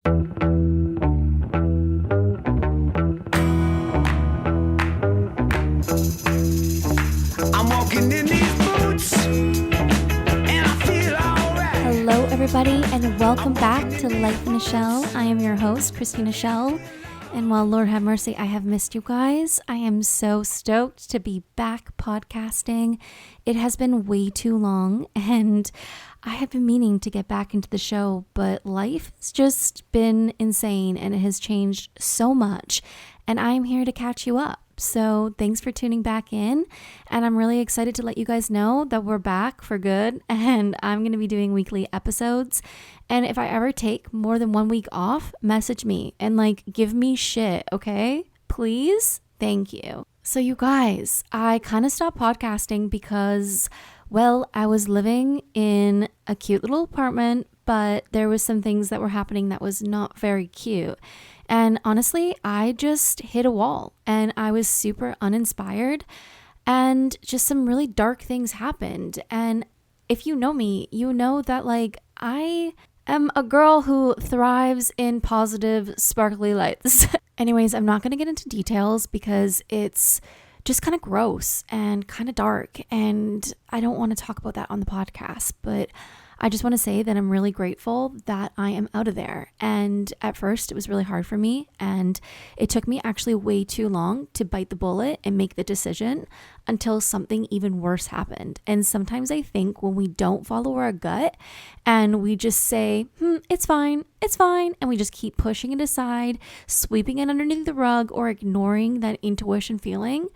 I'm walking in these boots and I feel alright. Hello, everybody, and welcome back to Lifeinaschell. I am your host, Christina Schell. And while Lord have mercy, I have missed you guys, I am so stoked to be back podcasting. It has been way too long, and I have been meaning to get back into the show, but life has just been insane, and it has changed so much, and I'm here to catch you up. So thanks for tuning back in, and I'm really excited to let you guys know that we're back for good, and I'm going to be doing weekly episodes. And if I ever take more than 1 week off, message me and give me shit, okay? Please? Thank you. So you guys, I kind of stopped podcasting because, well, I was living in a cute little apartment, but there was some things that were happening that was not very cute. And honestly, I just hit a wall and I was super uninspired and just some really dark things happened. And if you know me, you know that I am a girl who thrives in positive, sparkly lights. Anyways, I'm not going to get into details because it's just kind of gross and kind of dark. And I don't want to talk about that on the podcast, but I just want to say that I'm really grateful that I am out of there. And at first it was really hard for me, and it took me actually way too long to bite the bullet and make the decision until something even worse happened. And sometimes I think when we don't follow our gut and we just say, it's fine, and we just keep pushing it aside, sweeping it underneath the rug, or ignoring that intuition feeling,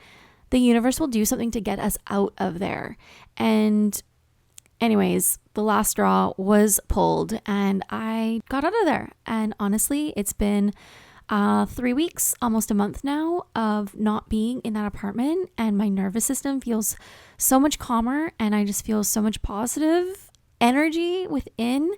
the universe will do something to get us out of there. And anyways, the last straw was pulled and I got out of there. And honestly, it's been 3 weeks, almost a month now of not being in that apartment. And my nervous system feels so much calmer and I just feel so much positive energy within.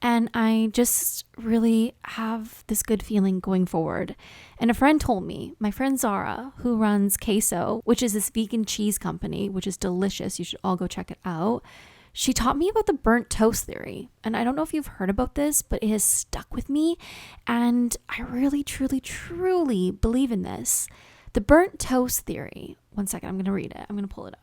And I just really have this good feeling going forward. And a friend told me, my friend Zara, who runs Queso, which is this vegan cheese company, which is delicious. You should all go check it out. She taught me about the burnt toast theory. And I don't know if you've heard about this, but it has stuck with me. And I really, truly, truly believe in this. The burnt toast theory. One second, I'm going to read it. I'm going to pull it up.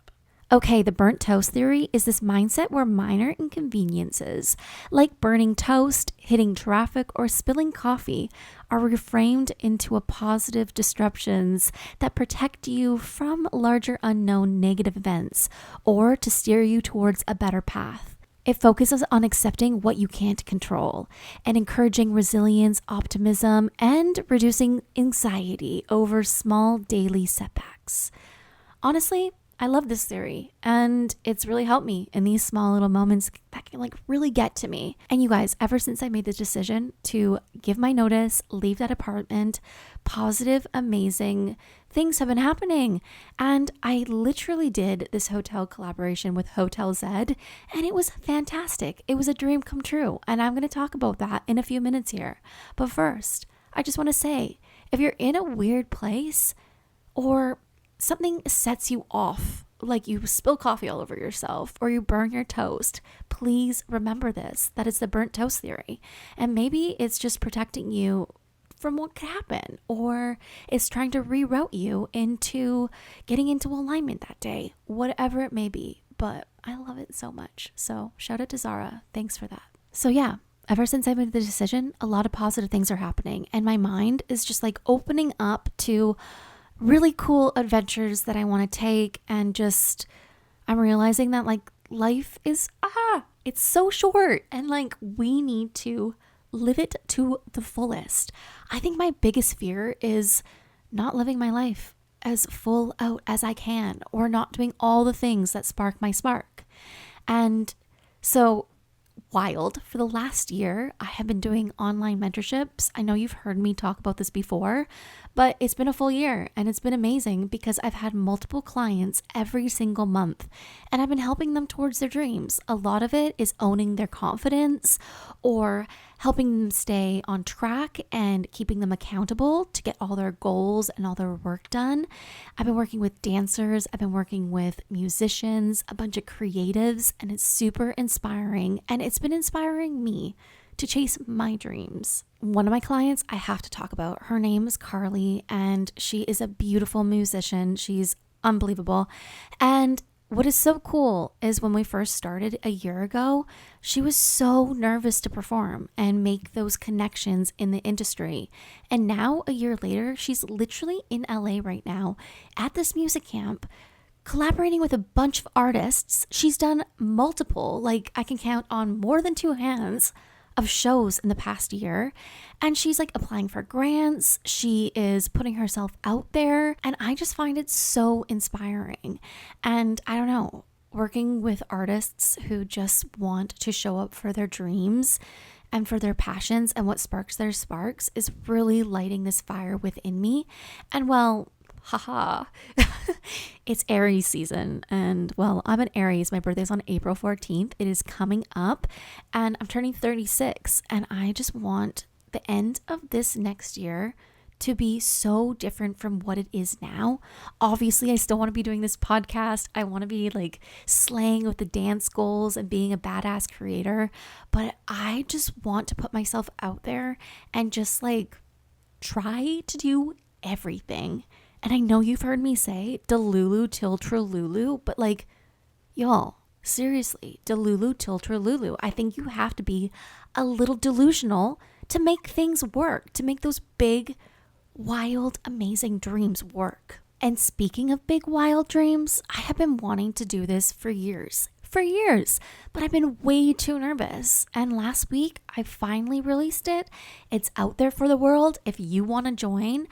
Okay, the burnt toast theory is this mindset where minor inconveniences, like burning toast, hitting traffic, or spilling coffee, are reframed into a positive disruptions that protect you from larger unknown negative events or to steer you towards a better path. It focuses on accepting what you can't control and encouraging resilience, optimism, and reducing anxiety over small daily setbacks. Honestly, I love this theory, and it's really helped me in these small little moments that can really get to me. And you guys, ever since I made the decision to give my notice, leave that apartment, positive, amazing things have been happening. And I literally did this hotel collaboration with Hotel Zed, and it was fantastic. It was a dream come true, and I'm going to talk about that in a few minutes here. But first, I just want to say, if you're in a weird place or something sets you off, like you spill coffee all over yourself or you burn your toast, please remember this, that it's the burnt toast theory. And maybe it's just protecting you from what could happen, or it's trying to reroute you into getting into alignment that day, whatever it may be. But I love it so much. So shout out to Zara. Thanks for that. So yeah, ever since I made the decision, a lot of positive things are happening. And my mind is just opening up to really cool adventures that I want to take, and just I'm realizing that life is it's so short, and we need to live it to the fullest. I think my biggest fear is not living my life as full out as I can, or not doing all the things that spark my spark. And so wild, for the last year, I have been doing online mentorships. I know you've heard me talk about this before, but it's been a full year and it's been amazing because I've had multiple clients every single month and I've been helping them towards their dreams. A lot of it is owning their confidence or helping them stay on track and keeping them accountable to get all their goals and all their work done. I've been working with dancers, I've been working with musicians, a bunch of creatives, and it's super inspiring. And it's been inspiring me to chase my dreams. One of my clients I have to talk about, her name is Carly, and she is a beautiful musician. She's unbelievable. And what is so cool is when we first started a year ago, she was so nervous to perform and make those connections in the industry. And now, a year later, she's literally in LA right now at this music camp, collaborating with a bunch of artists. She's done multiple, like I can count on more than two hands of shows in the past year. And she's like applying for grants. She is putting herself out there. And I just find it so inspiring. And I don't know, working with artists who just want to show up for their dreams and for their passions and what sparks their sparks is really lighting this fire within me. And well, haha, it's Aries season. And well, I'm an Aries. My birthday's on April 14th. It is coming up and I'm turning 36. And I just want the end of this next year to be so different from what it is now. Obviously, I still want to be doing this podcast. I want to be like slaying with the dance goals and being a badass creator. But I just want to put myself out there and just like try to do everything. And I know you've heard me say Delulu till Tralulu, but like, y'all, seriously, Delulu till Tralulu. I think you have to be a little delusional to make things work, to make those big, wild, amazing dreams work. And speaking of big, wild dreams, I have been wanting to do this for years, but I've been way too nervous. And last week, I finally released it. It's out there for the world. If you want to join,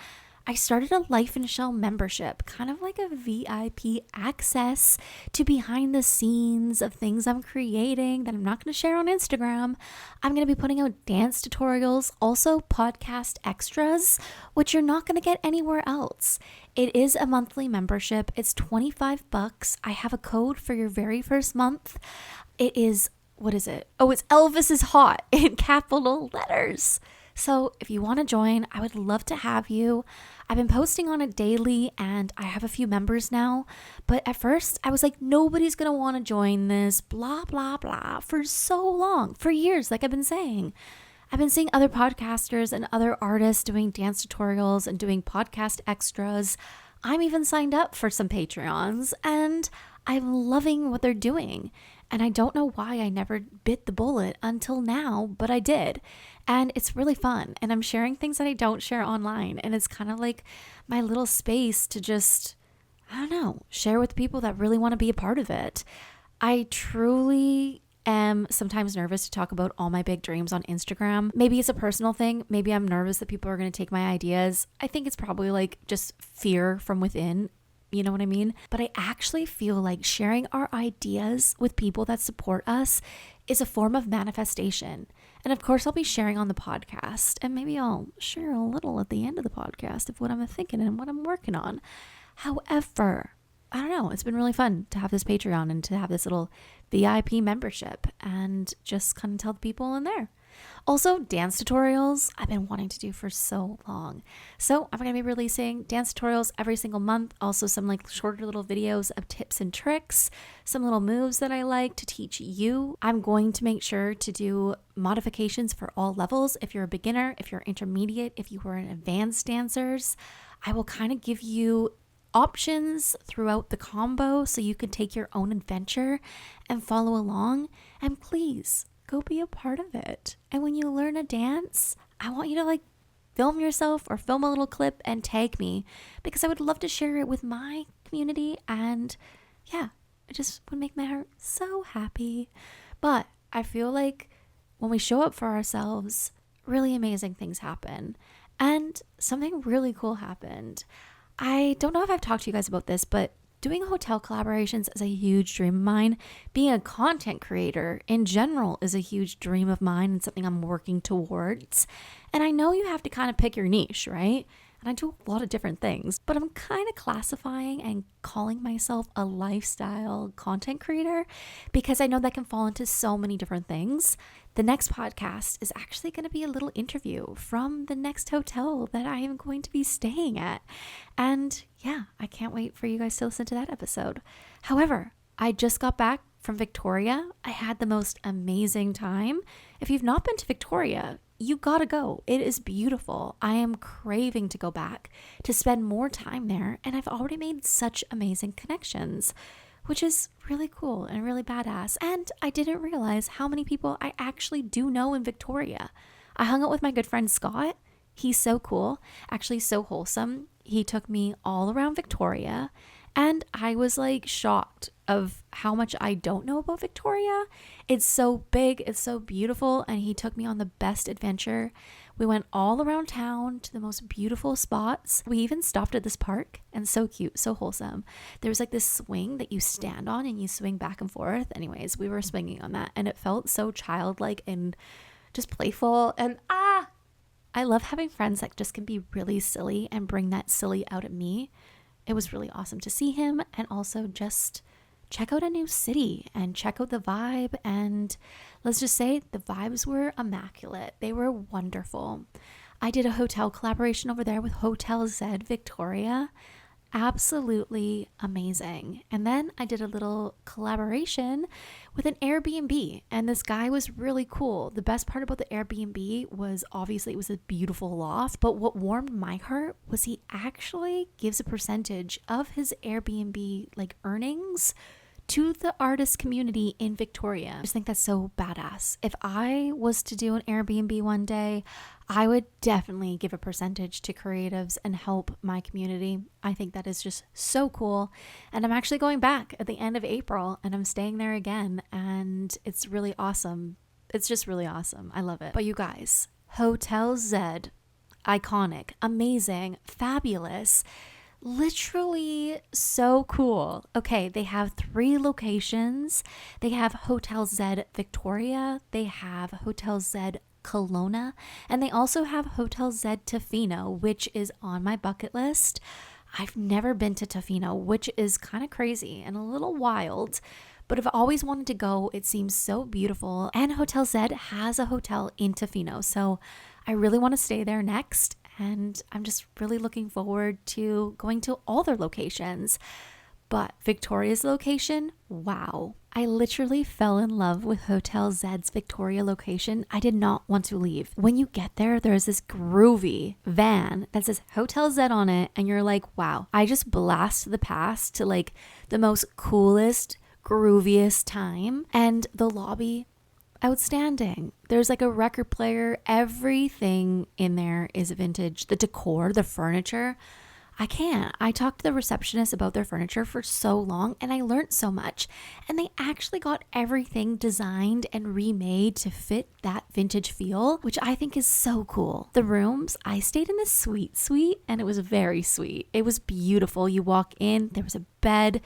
I started a Life in a Shell membership, kind of like a VIP access to behind the scenes of things I'm creating that I'm not going to share on Instagram. I'm going to be putting out dance tutorials, also podcast extras, which you're not going to get anywhere else. It is a monthly membership. It's $25. I have a code for your very first month. It is, what is it? Oh, it's Elvis is Hot in capital letters. So if you want to join, I would love to have you. I've been posting on it daily and I have a few members now. But at first I was like, nobody's going to want to join this, blah, blah, blah, for so long, for years, like I've been saying. I've been seeing other podcasters and other artists doing dance tutorials and doing podcast extras. I'm even signed up for some Patreons and I'm loving what they're doing. And I don't know why I never bit the bullet until now, but I did. And it's really fun. And I'm sharing things that I don't share online. And it's kind of like my little space to just, I don't know, share with people that really want to be a part of it. I truly am sometimes nervous to talk about all my big dreams on Instagram. Maybe it's a personal thing. Maybe I'm nervous that people are going to take my ideas. I think it's probably like just fear from within. You know what I mean? But I actually feel like sharing our ideas with people that support us is a form of manifestation. And of course, I'll be sharing on the podcast, and maybe I'll share a little at the end of the podcast of what I'm thinking and what I'm working on. However, I don't know, it's been really fun to have this Patreon and to have this little VIP membership and just kind of tell the people in there. Also, dance tutorials I've been wanting to do for so long. So I'm going to be releasing dance tutorials every single month. Also some like shorter little videos of tips and tricks, some little moves that I like to teach you. I'm going to make sure to do modifications for all levels. If you're a beginner, if you're intermediate, if you are an advanced dancers, I will kind of give you options throughout the combo so you can take your own adventure and follow along. And please, go be a part of it. And when you learn a dance, I want you to like film yourself or film a little clip and tag me because I would love to share it with my community. And yeah, it just would make my heart so happy. But I feel like when we show up for ourselves, really amazing things happen. And something really cool happened. I don't know if I've talked to you guys about this, but doing hotel collaborations is a huge dream of mine. Being a content creator in general is a huge dream of mine and something I'm working towards. And I know you have to kind of pick your niche, right? And I do a lot of different things, but I'm kind of classifying and calling myself a lifestyle content creator because I know that can fall into so many different things. The next podcast is actually going to be a little interview from the next hotel that I am going to be staying at. And yeah, I can't wait for you guys to listen to that episode. However, I just got back from Victoria. I had the most amazing time. If you've not been to Victoria, you gotta go. It is beautiful. I am craving to go back to spend more time there, and I've already made such amazing connections, which is really cool and really badass. And I didn't realize how many people I actually do know in Victoria. I hung out with my good friend Scott. He's so cool, actually so wholesome. He took me all around Victoria, and I was like shocked of how much I don't know about Victoria. It's so big, it's so beautiful, and he took me on the best adventure. We went all around town to the most beautiful spots. We even stopped at this park, and so cute, so wholesome. There was like this swing that you stand on and you swing back and forth. Anyways, we were swinging on that, and it felt so childlike and just playful. And I love having friends that just can be really silly and bring that silly out of me. It was really awesome to see him, and also just check out a new city and check out the vibe. And let's just say the vibes were immaculate. They were wonderful. I did a hotel collaboration over there with Hotel Zed Victoria. Absolutely amazing. And then I did a little collaboration with an Airbnb, and this guy was really cool. The best part about the Airbnb was obviously it was a beautiful loft, but what warmed my heart was he actually gives a percentage of his Airbnb like earnings to the artist community in Victoria. I just think that's so badass. If I was to do an Airbnb one day, I would definitely give a percentage to creatives and help my community. I think that is just so cool. And I'm actually going back at the end of April, and I'm staying there again, and it's really awesome. It's just really awesome. I love it. But you guys, Hotel Zed, iconic, amazing, fabulous. Literally so cool. Okay, they have 3 locations. They have Hotel Zed Victoria, they have Hotel Zed Kelowna, and they also have Hotel Zed Tofino, which is on my bucket list. I've never been to Tofino, which is kind of crazy and a little wild, but I've always wanted to go. It seems so beautiful. And Hotel Zed has a hotel in Tofino, so I really want to stay there next. And I'm just really looking forward to going to all their locations. But Victoria's location, wow. I literally fell in love with Hotel Zed's Victoria location. I did not want to leave. When you get there, there's this groovy van that says Hotel Zed on it. And you're like, wow, I just blast the past to like the most coolest, grooviest time. And the lobby, outstanding. There's like a record player. Everything in there is vintage. The decor, the furniture. I talked to the receptionist about their furniture for so long, and I learned so much. And they actually got everything designed and remade to fit that vintage feel, which I think is so cool. The rooms, I stayed in a suite, and it was very sweet. It was beautiful. You walk in, there was a bed.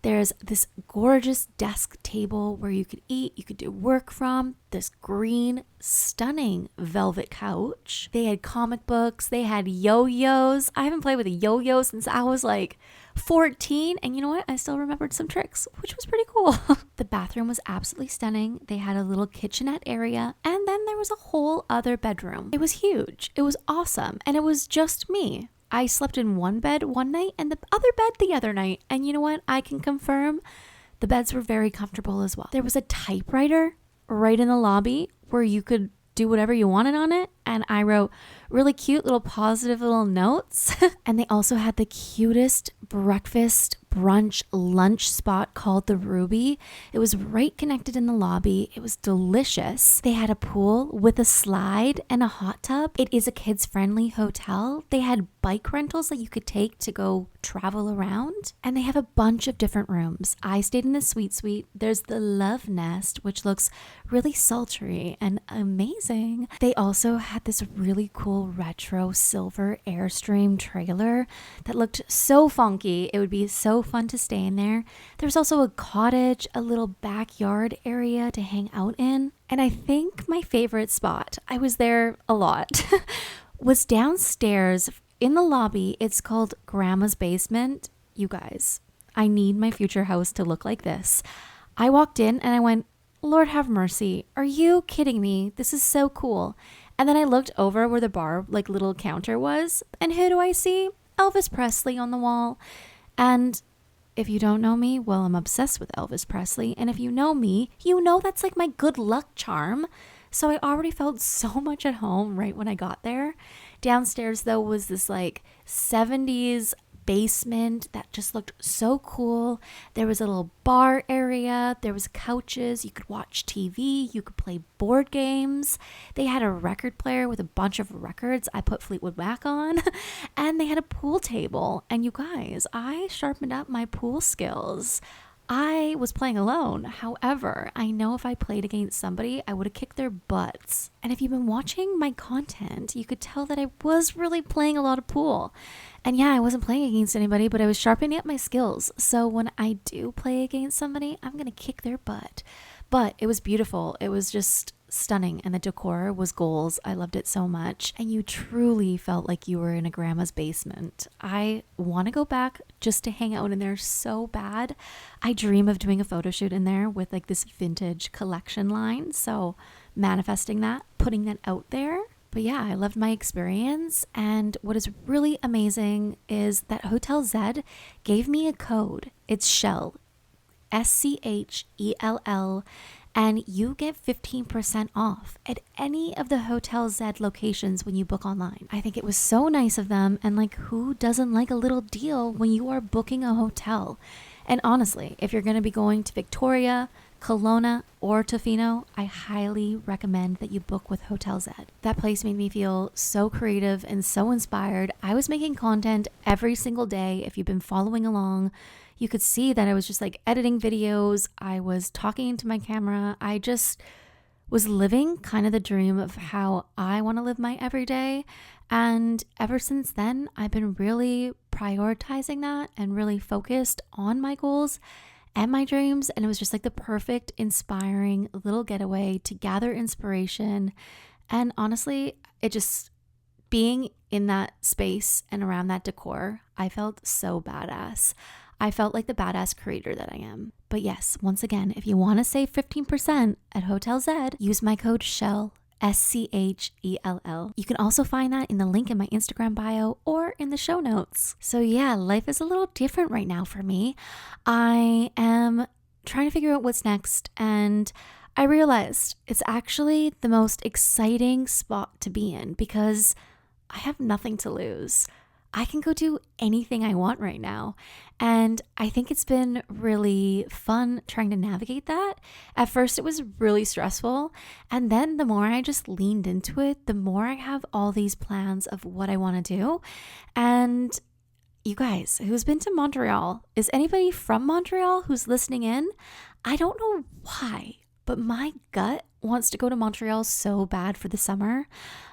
There's this gorgeous desk table where you could eat, you could do work from. This green, stunning velvet couch. They had comic books. They had yo-yos. I haven't played with a yo-yo since I was like 14. And you know what? I still remembered some tricks, which was pretty cool. The bathroom was absolutely stunning. They had a little kitchenette area. And then there was a whole other bedroom. It was huge. It was awesome. And it was just me. I slept in one bed one night and the other bed the other night. And you know what? I can confirm the beds were very comfortable as well. There was a typewriter right in the lobby where you could do whatever you wanted on it. And I wrote really cute little positive little notes. And they also had the cutest breakfast, brunch, lunch spot called the Ruby. It was right connected in the lobby. It was delicious. They had a pool with a slide and a hot tub. It is a kids-friendly hotel. They had bike rentals that you could take to go travel around. And they have a bunch of different rooms. I stayed in the suite. There's the Love Nest, which looks really sultry and amazing. They also had this really cool retro silver Airstream trailer that looked so funky. It would be so fun to stay in there. There's also a cottage, a little backyard area to hang out in. And I think my favorite spot, I was there a lot, was downstairs in the lobby. It's called Grandma's Basement. You guys, I need my future house to look like this. I walked in and I went, Lord have mercy. Are you kidding me? This is so cool. And then I looked over where the bar, like little counter was. And who do I see? Elvis Presley on the wall. And If you don't know me, well, I'm obsessed with Elvis Presley. And if you know me, you know that's like my good luck charm. So I already felt so much at home right when I got there. Downstairs, though, was this like 70s basement that just looked so cool. There was a little bar area. There was couches. You could watch TV. You could play board games. They had a record player with a bunch of records. I put Fleetwood Mac on. And they had a pool table. And you guys, I sharpened up my pool skills. I was playing alone. However, I know if I played against somebody, I would have kicked their butts. And if you've been watching my content, you could tell that I was really playing a lot of pool. And yeah, I wasn't playing against anybody, but I was sharpening up my skills. So when I do play against somebody, I'm going to kick their butt. But it was beautiful. It was just stunning. And the decor was goals. I loved it so much. And you truly felt like you were in a grandma's basement. I want to go back just to hang out in there so bad. I dream of doing a photo shoot in there with like this vintage collection line. So manifesting that, putting that out there. But yeah, I loved my experience. And what is really amazing is that Hotel Zed gave me a code. It's Schell, SCHELL, and you get 15% off at any of the Hotel Zed locations when you book online. I think it was so nice of them, and like, who doesn't like a little deal when you are booking a hotel? And honestly, if you're going to be going to Victoria, Kelowna, or Tofino, I highly recommend that you book with Hotel Zed. That place made me feel so creative and so inspired. I was making content every single day. If you've been following along, you could see that I was just like editing videos. I was talking into my camera. I just was living kind of the dream of how I want to live my everyday. And ever since then, I've been really prioritizing that and really focused on my goals and my dreams. And it was just like the perfect, inspiring little getaway to gather inspiration. And honestly, it just being in that space and around that decor, I felt so badass. I felt like the badass creator that I am. But yes, once again, if you want to save 15% at Hotel Zed, use my code SCHELL, SCHELL. You can also find that in the link in my Instagram bio or in the show notes. So yeah, life is a little different right now for me. I am trying to figure out what's next, and I realized it's actually the most exciting spot to be in because I have nothing to lose. I can go do anything I want right now. And I think it's been really fun trying to navigate that. At first, it was really stressful. And then the more I just leaned into it, the more I have all these plans of what I want to do. And you guys, who's been to Montreal? Is anybody from Montreal who's listening in? I don't know why, but my gut wants to go to Montreal so bad for the summer.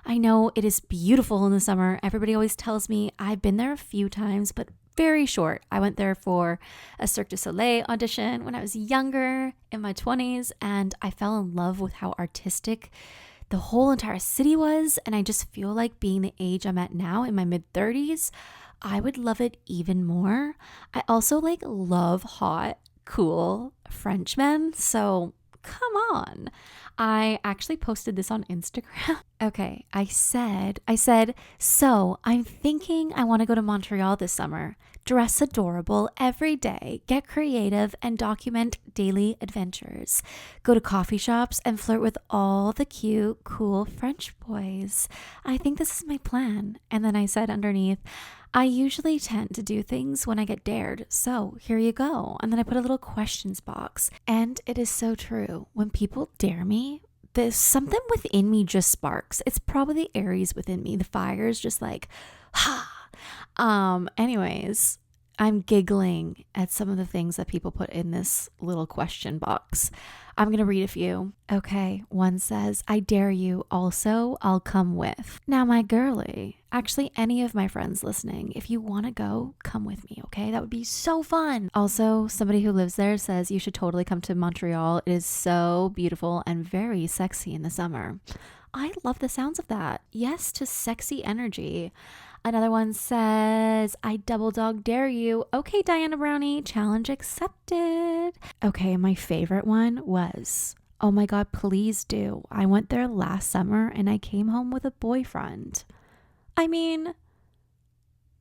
I know it is beautiful in the summer. Everybody always tells me. I've been there a few times, but very short. I went there for a Cirque du Soleil audition when I was younger, in my 20s, and I fell in love with how artistic the whole entire city was. And I just feel like being the age I'm at now in my mid-30s, I would love it even more. I also like love hot, cool Frenchmen. So come on. I actually posted this on Instagram. Okay, I said, so I'm thinking I want to go to Montreal this summer. Dress adorable every day, get creative, and document daily adventures. Go to coffee shops and flirt with all the cute, cool French boys. I think this is my plan. And then I said underneath, I usually tend to do things when I get dared, so here you go. And then I put a little questions box. And it is so true. When people dare me, there's something within me just sparks. It's probably the Aries within me. The fire is just like, ha. Anyways, I'm giggling at some of the things that people put in this little question box. I'm going to read a few. Okay, one says, I dare you. Also, I'll come with. Now, my girly, actually any of my friends listening, if you want to go, come with me, okay? That would be so fun. Also, somebody who lives there says you should totally come to Montreal. It is so beautiful and very sexy in the summer. I love the sounds of that. Yes to sexy energy. Another one says, I double dog dare you. Okay, Diana Brownie, challenge accepted. Okay, my favorite one was, oh my God, please do. I went there last summer and I came home with a boyfriend. I mean,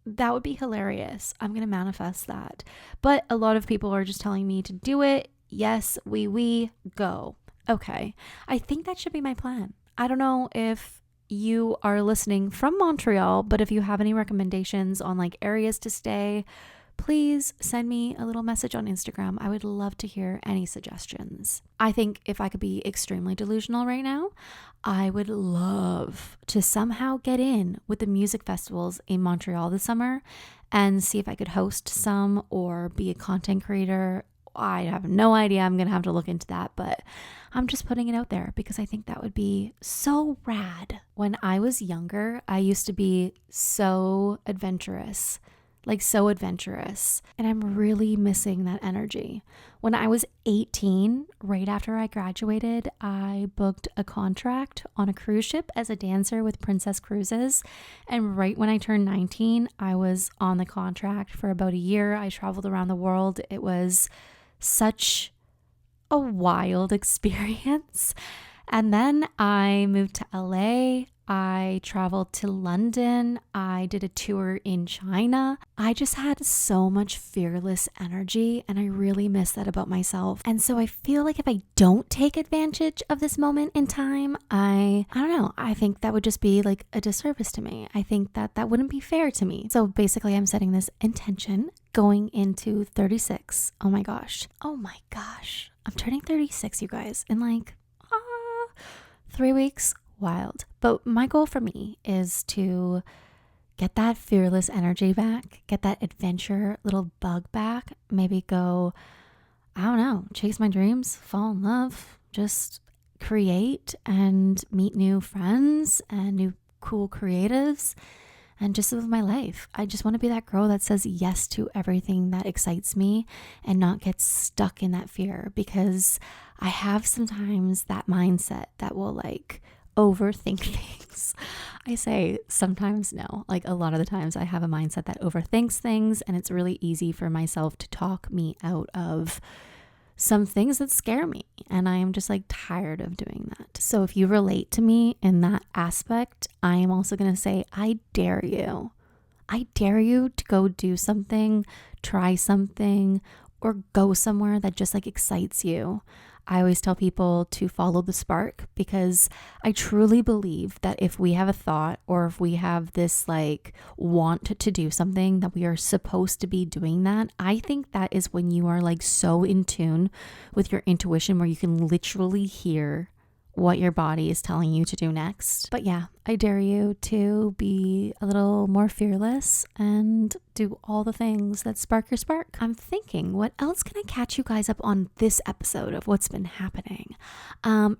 That would be hilarious. I'm going to manifest that. But a lot of people are just telling me to do it. Yes, we go. Okay. I think that should be my plan. I don't know if you are listening from Montreal, but if you have any recommendations on like areas to stay, please send me a little message on Instagram. I would love to hear any suggestions. I think if I could be extremely delusional right now, I would love to somehow get in with the music festivals in Montreal this summer and see if I could host some or be a content creator. I have no idea. I'm going to have to look into that, but I'm just putting it out there because I think that would be so rad. When I was younger, I used to be so adventurous. And I'm really missing that energy. When I was 18, right after I graduated, I booked a contract on a cruise ship as a dancer with Princess Cruises. And right when I turned 19, I was on the contract for about a year. I traveled around the world. It was such a wild experience. And then I moved to LA. I traveled to London. I did a tour in China. I just had so much fearless energy, and I really miss that about myself. And so I feel like if I don't take advantage of this moment in time, I don't know. I think that would just be like a disservice to me. I think that wouldn't be fair to me. So basically, I'm setting this intention going into 36. Oh my gosh. I'm turning 36, you guys, in like 3 weeks. Wild. But my goal for me is to get that fearless energy back, get that adventure little bug back, maybe go, I don't know, chase my dreams, fall in love, just create and meet new friends and new cool creatives and just live my life. I just want to be that girl that says yes to everything that excites me and not get stuck in that fear, because I have sometimes that mindset that will like overthink things. I say sometimes, no, like a lot of the times I have a mindset that overthinks things, and it's really easy for myself to talk me out of some things that scare me, and I am just like tired of doing that. So if you relate to me in that aspect, I am also going to say, I dare you. I dare you to go do something, try something, or go somewhere that just like excites you. I always tell people to follow the spark, because I truly believe that if we have a thought or if we have this like want to do something, that we are supposed to be doing that. I think that is when you are like so in tune with your intuition, where you can literally hear what your body is telling you to do next. But yeah, I dare you to be a little more fearless and do all the things that spark your spark. I'm thinking, what else can I catch you guys up on this episode of what's been happening?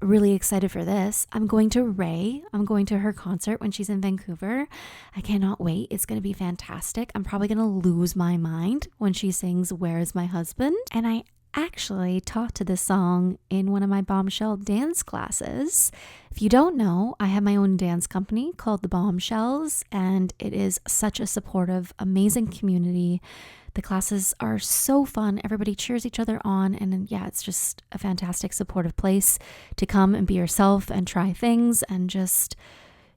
Really excited for this. I'm going to Ray. I'm going to her concert when she's in Vancouver. I cannot wait. It's going to be fantastic. I'm probably going to lose my mind when she sings Where Is My Husband? And I actually taught to this song in one of my Bombshell dance classes. If you don't know, I have my own dance company called the Bombshells, and it is such a supportive, amazing community. The classes are so fun. Everybody cheers each other on, and yeah, it's just a fantastic supportive place to come and be yourself and try things and just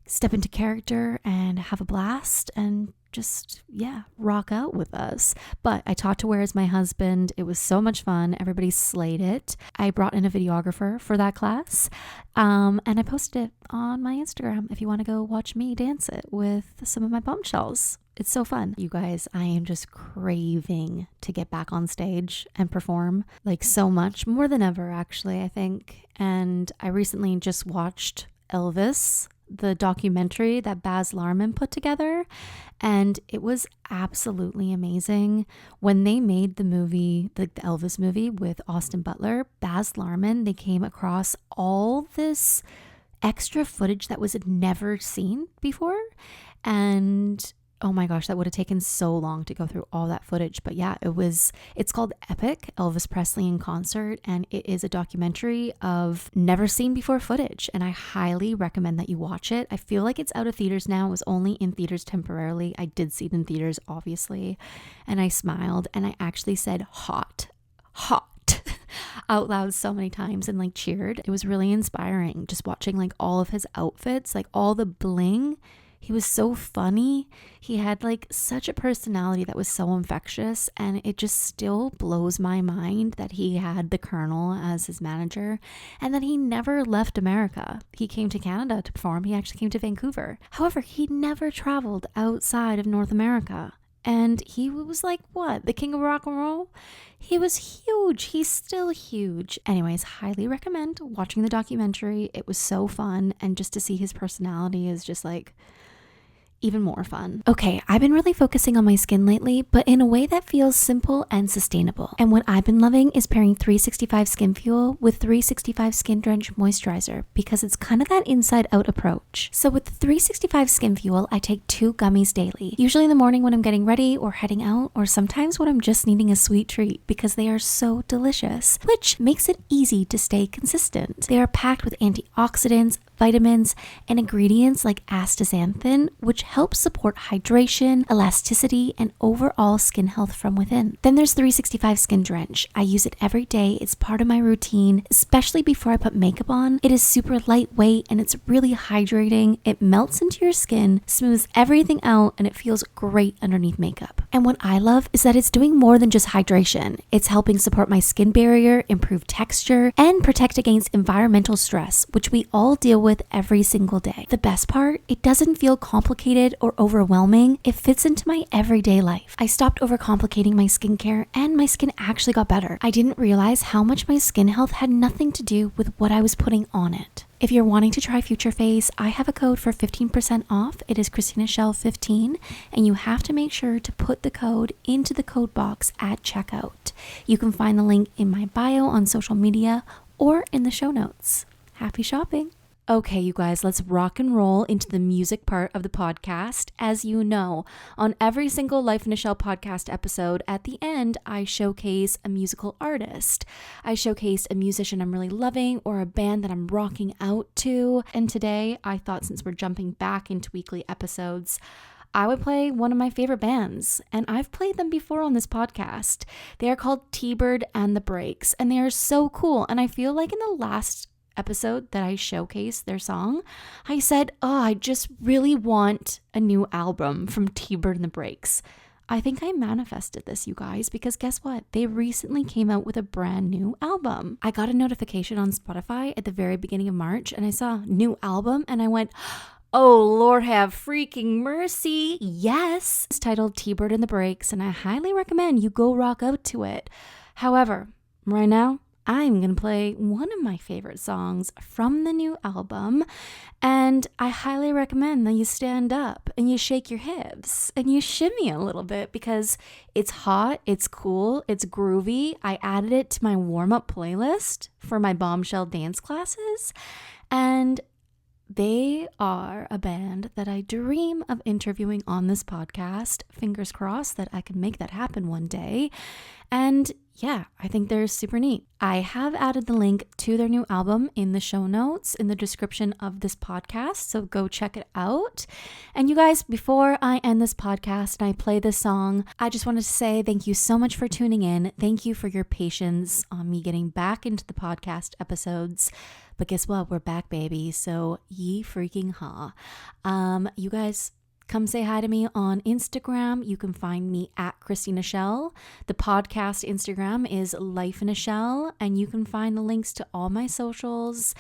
step into character and have a blast and just, yeah, rock out with us. But I taught to Where Is My Husband. It was so much fun. Everybody slayed it. I brought in a videographer for that class, and I posted it on my Instagram if you want to go watch me dance it with some of my bombshells. It's so fun. You guys, I am just craving to get back on stage and perform, like so much, more than ever, actually, I think. And I recently just watched Elvis, the documentary that Baz Luhrmann put together, and it was absolutely amazing. When they made the movie, the Elvis movie with Austin Butler, Baz Luhrmann, they came across all this extra footage that was never seen before, and oh my gosh, that would have taken so long to go through all that footage. But yeah, it's called Epic, Elvis Presley in Concert, and it is a documentary of never seen before footage, and I highly recommend that you watch it. I feel like it's out of theaters now. It was only in theaters temporarily. I did see it in theaters, obviously, and I smiled, and I actually said hot out loud so many times and like cheered. It was really inspiring just watching like all of his outfits, like all the bling. He was so funny. He had like such a personality that was so infectious, and it just still blows my mind that he had the Colonel as his manager and that he never left America. He came to Canada to perform. He actually came to Vancouver. However, he never traveled outside of North America. And he was like, what? The king of rock and roll? He was huge. He's still huge. Anyways, highly recommend watching the documentary. It was so fun. And just to see his personality is just like even more fun. Okay, I've been really focusing on my skin lately, but in a way that feels simple and sustainable. And what I've been loving is pairing 365 Skin Fuel with 365 Skin Drench Moisturizer because it's kind of that inside out approach. So with the 365 Skin Fuel, I take 2 gummies daily, usually in the morning when I'm getting ready or heading out, or sometimes when I'm just needing a sweet treat because they are so delicious, which makes it easy to stay consistent. They are packed with antioxidants, vitamins, and ingredients like astaxanthin, which helps support hydration, elasticity, and overall skin health from within. Then there's 365 Skin Drench. I use it every day. It's part of my routine, especially before I put makeup on. It is super lightweight and it's really hydrating. It melts into your skin, smooths everything out, and it feels great underneath makeup. And what I love is that it's doing more than just hydration. It's helping support my skin barrier, improve texture, and protect against environmental stress, which we all deal with every single day. The best part, it doesn't feel complicated or overwhelming. It fits into my everyday life. I stopped overcomplicating my skincare and my skin actually got better. I didn't realize how much my skin health had nothing to do with what I was putting on it. If you're wanting to try Future Face, I have a code for 15% off. It is Christina Schell 15, and you have to make sure to put the code into the code box at checkout. You can find the link in my bio on social media or in the show notes. Happy shopping! Okay, you guys, let's rock and roll into the music part of the podcast. As you know, on every single Life in a Shell podcast episode, at the end, I showcase a musical artist. I showcase a musician I'm really loving or a band that I'm rocking out to. And today, I thought since we're jumping back into weekly episodes, I would play one of my favorite bands, and I've played them before on this podcast. They are called T-Bird and the Breaks, and they are so cool. And I feel like in the last episode that I showcased their song, I said, I just really want a new album from T-Bird and the Breaks. I think I manifested this, you guys, because guess what? They recently came out with a brand new album. I got a notification on Spotify at the very beginning of March, and I saw new album, and I went, oh, Lord have freaking mercy. Yes. It's titled T-Bird and the Breaks, and I highly recommend you go rock out to it. However, right now, I'm going to play one of my favorite songs from the new album, and I highly recommend that you stand up and you shake your hips and you shimmy a little bit because it's hot, it's cool, it's groovy. I added it to my warm-up playlist for my Bombshell dance classes, and they are a band that I dream of interviewing on this podcast. Fingers crossed that I can make that happen one day. And yeah, I think they're super neat. I have added the link to their new album in the show notes in the description of this podcast, so go check it out. And you guys, before I end this podcast and I play this song, I just wanted to say thank you so much for tuning in. Thank you for your patience on me getting back into the podcast episodes. But guess what? We're back, baby. So ye freaking ha. You guys, come say hi to me on Instagram. You can find me at Christina Schell. The podcast Instagram is lifeinaschell, and you can find the links to all my socials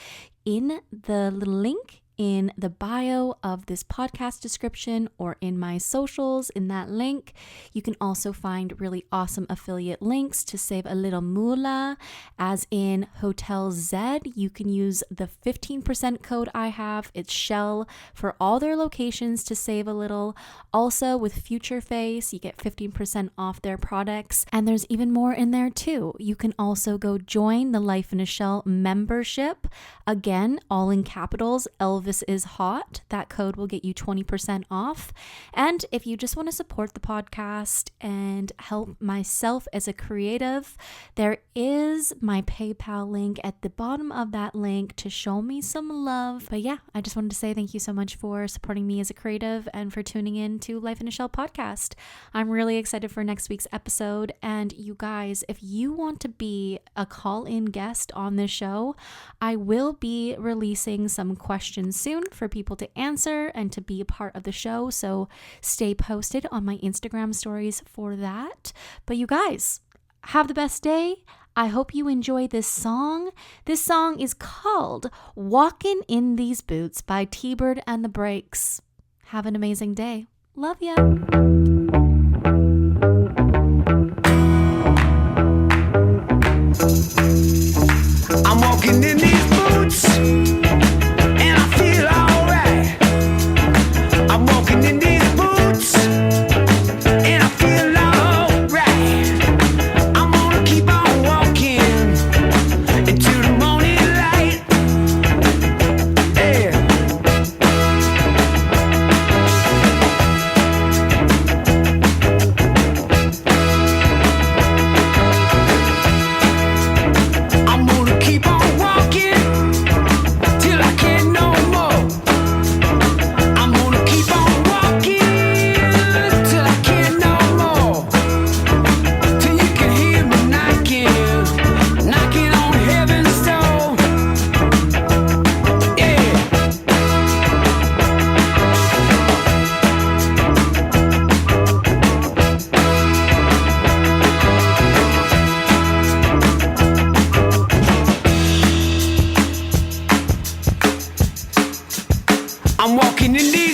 in the little link in the bio of this podcast description or in my socials in that link. You can also find really awesome affiliate links to save a little moolah, as in Hotel Zed. You can use the 15% code I have. It's Shell for all their locations to save a little. Also with Future Face, you get 15% off their products, and there's even more in there too. You can also go join the Life in a Shell membership. Again, all in capitals, Elvis is hot. That code will get you 20% off. And if you just want to support the podcast and help myself as a creative, there is my PayPal link at the bottom of that link to show me some love. But yeah, I just wanted to say thank you so much for supporting me as a creative and for tuning in to Life in a Shell podcast. I'm really excited for next week's episode. And you guys, if you want to be a call-in guest on this show, I will be releasing some questions questions soon for people to answer and to be a part of the show. So stay posted on my Instagram stories for that. But you guys, have the best day. I hope you enjoy this song. This song is called Walkin' in These Boots by T-Bird and the Breaks. Have an amazing day. Love ya. I'm walking in these boots, and I feel alright. I'm walking in these boots, and I feel alright. I'm gonna keep on walking into the morning light. Yeah. I'm gonna keep on walking till I can't no more. I'm gonna keep on walking till I can't no more. Till you can hear me knocking on heaven's door. Yeah. I'm walking in the